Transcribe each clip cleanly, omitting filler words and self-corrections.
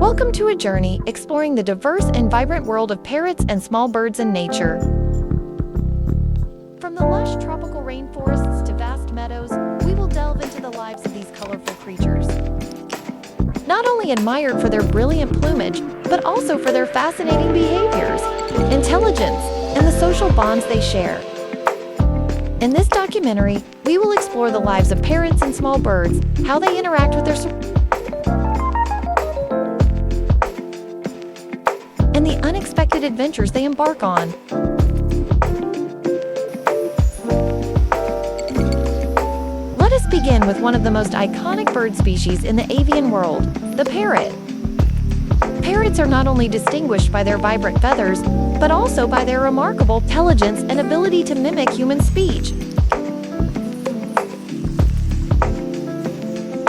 Welcome to a journey exploring the diverse and vibrant world of parrots and small birds in nature. From the lush tropical rainforests to vast meadows, we will delve into the lives of these colorful creatures. Not only admired for their brilliant plumage, but also for their fascinating behaviors, intelligence, and the social bonds they share. In this documentary, we will explore the lives of parrots and small birds, how they interact with their and the unexpected adventures they embark on. Let us begin with one of the most iconic bird species in the avian world, the parrot. Parrots are not only distinguished by their vibrant feathers, but also by their remarkable intelligence and ability to mimic human speech.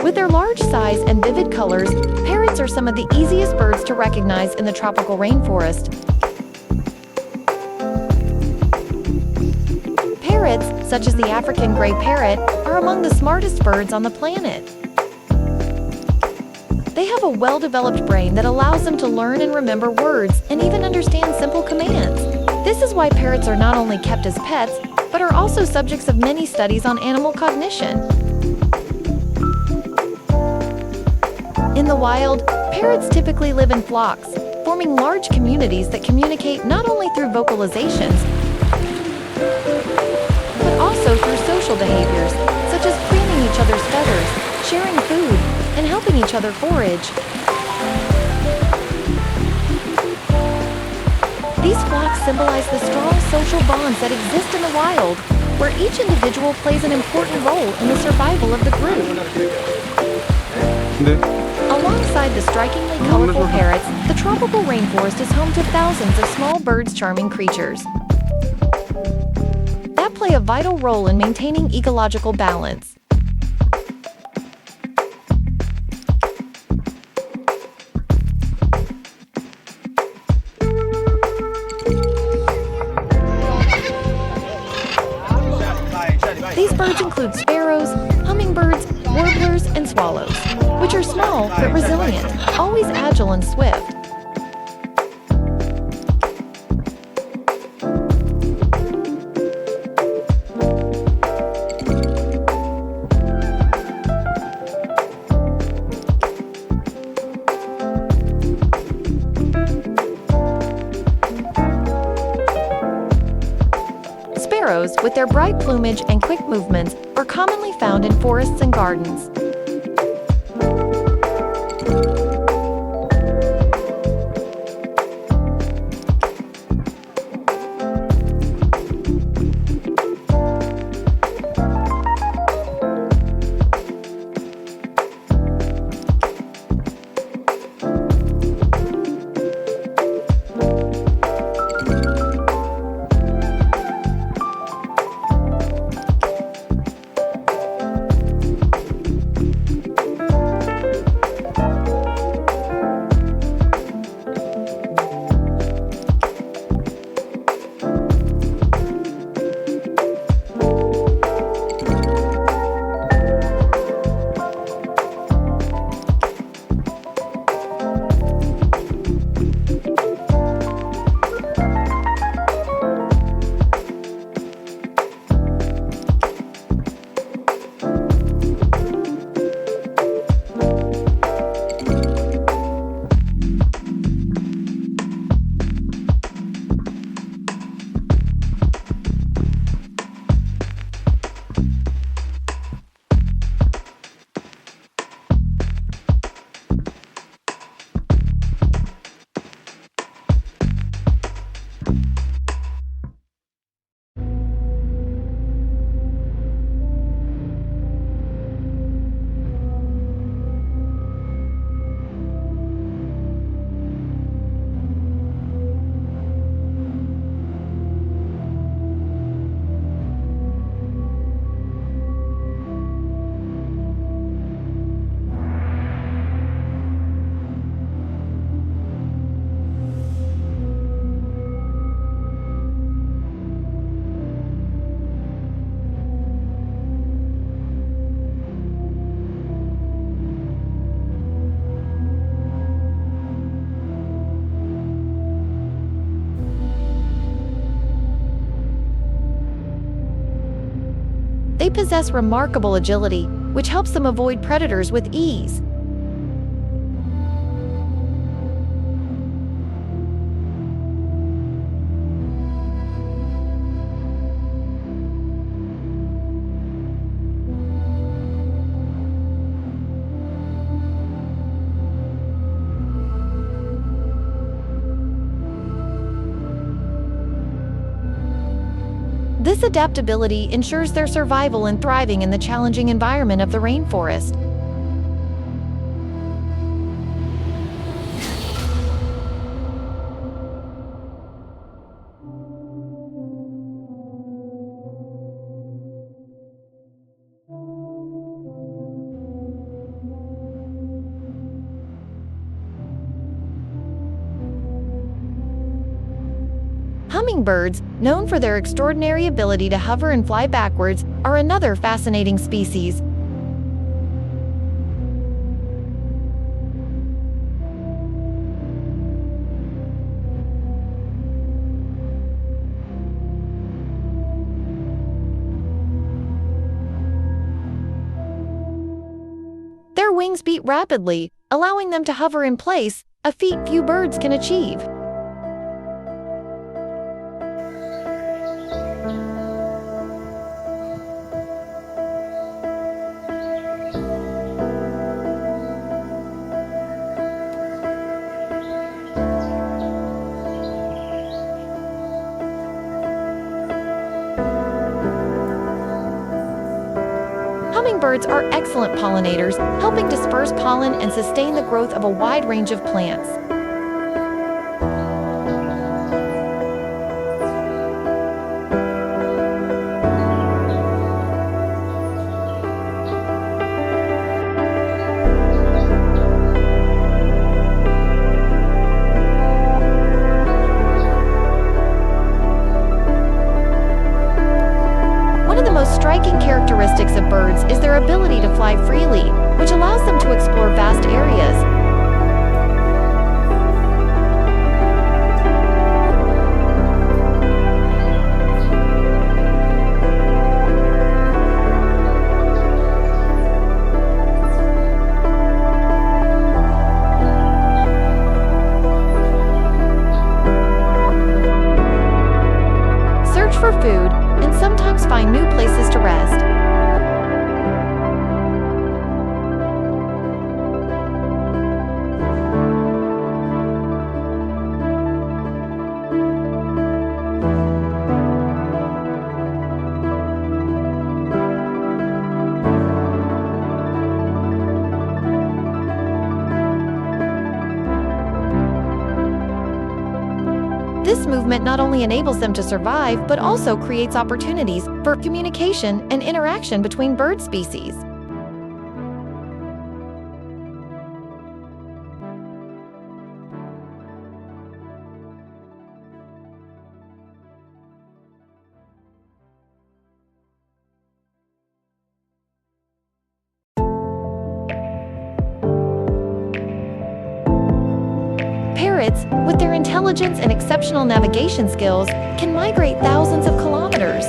With their large size and vivid colors, parrots are some of the easiest birds to recognize in the tropical rainforest. Parrots, such as the African gray parrot, are among the smartest birds on the planet. They have a well-developed brain that allows them to learn and remember words and even understand simple commands. This is why parrots are not only kept as pets, but are also subjects of many studies on animal cognition. In the wild, parrots typically live in flocks, forming large communities that communicate not only through vocalizations, but also through social behaviors, such as cleaning each other's feathers, sharing food, and helping each other forage. These flocks symbolize the strong social bonds that exist in the wild, where each individual plays an important role in the survival of the group. Alongside the strikingly colorful parrots, the tropical rainforest is home to thousands of small birds, charming creatures that play a vital role in maintaining ecological balance. These birds include sparrows, hummingbirds, warblers, and swallows, which are small but resilient, always agile and swift. Sparrows, with their bright plumage and quick movements, are commonly found in forests and gardens. possess remarkable agility, which helps them avoid predators with ease. This adaptability ensures their survival and thriving in the challenging environment of the rainforest. Hummingbirds, known for their extraordinary ability to hover and fly backwards, are another fascinating species. Their wings beat rapidly, allowing them to hover in place, a feat few birds can achieve. Hummingbirds are excellent pollinators, helping disperse pollen and sustain the growth of a wide range of plants. One of the most striking characteristics of birds is their ability to fly freely, which allows them to explore vast areas. Search for food, and sometimes find new places to rest. This movement not only enables them to survive, but also creates opportunities for communication and interaction between bird species. Parrots, with their intelligence and exceptional navigation skills, can migrate thousands of kilometers.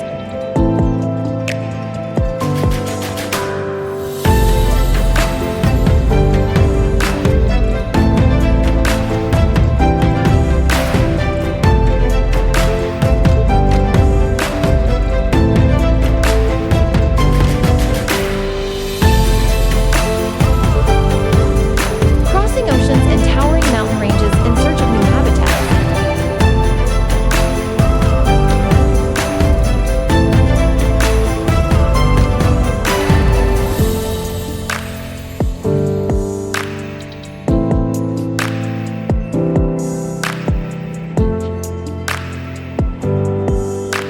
Crossing oceans and towering mountain ranges in search of new habitats.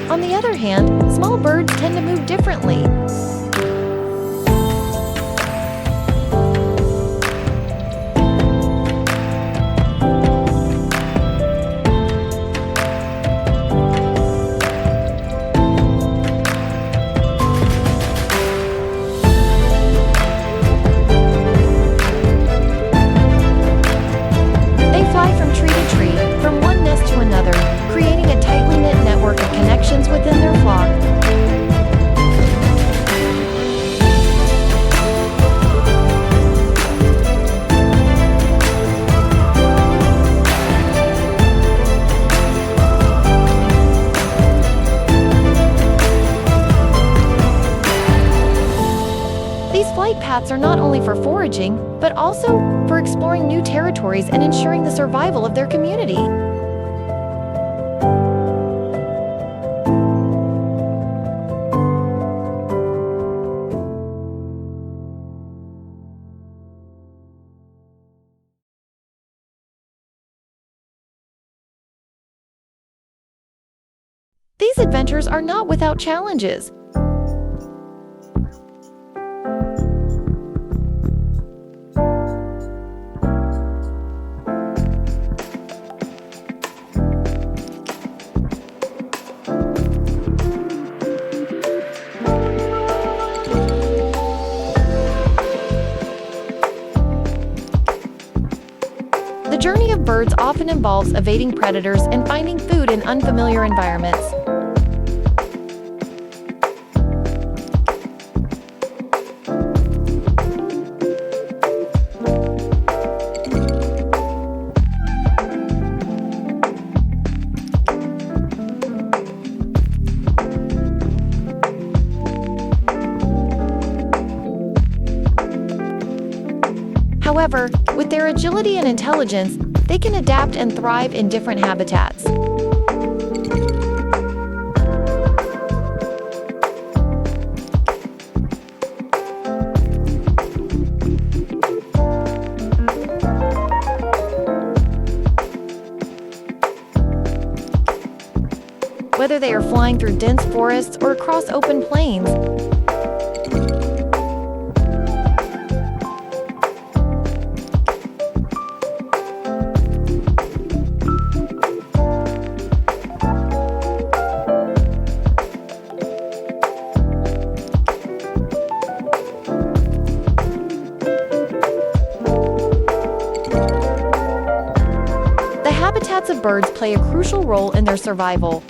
On the other hand, small birds tend to move differently. They fly from tree to tree, from one nest to another, creating a tightly knit network of connections within their flock. habitats are not only for foraging, but also for exploring new territories and ensuring the survival of their community. These adventures are not without challenges. The journey of birds often involves evading predators and finding food in unfamiliar environments. However, with their agility and intelligence, they can adapt and thrive in different habitats. Whether they are flying through dense forests or across open plains, the habitats of birds play a crucial role in their survival.